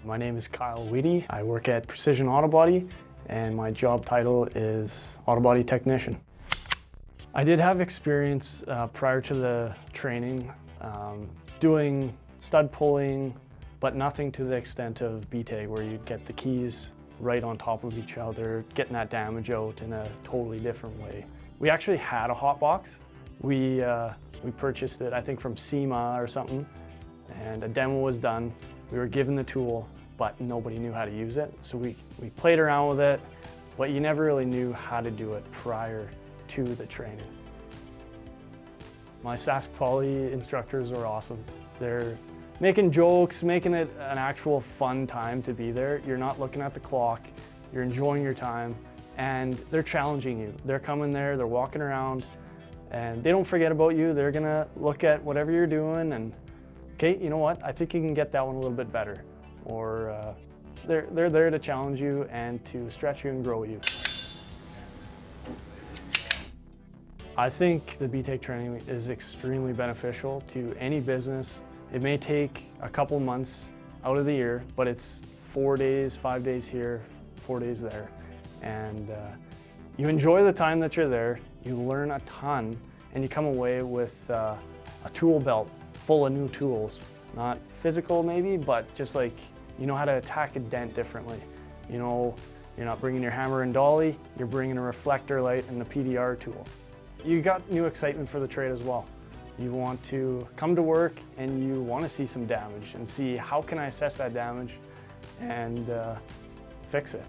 My name is Kyle Weedy. I work at Precision Auto Body and my job title is Auto Body Technician. I did have experience prior to the training doing stud pulling, but nothing to the extent of BETAG where you get the keys right on top of each other, getting that damage out in a totally different way. We actually had a hot box. We purchased it, I think from SEMA or something, and a demo was done. We were given the tool, but nobody knew how to use it. So we played around with it, but you never really knew how to do it prior to the training. My Sask Poly instructors were awesome. They're making jokes, making it an actual fun time to be there. You're not looking at the clock, you're enjoying your time, and they're challenging you. They're coming there, they're walking around, and they don't forget about you. They're gonna look at whatever you're doing and, okay, you know what? I think you can get that one a little bit better. Or they're there to challenge you and to stretch you and grow you. I think the BETAG training is extremely beneficial to any business. It may take a couple months out of the year, but it's 4 days, 5 days here, 4 days there. And you enjoy the time that you're there, you learn a ton, and you come away with a tool belt full of new tools. Not physical maybe, but just like you know how to attack a dent differently. You know, you're not bringing your hammer and dolly, you're bringing a reflector light and a PDR tool. You got new excitement for the trade as well. You want to come to work and you want to see some damage and see how can I assess that damage and fix it.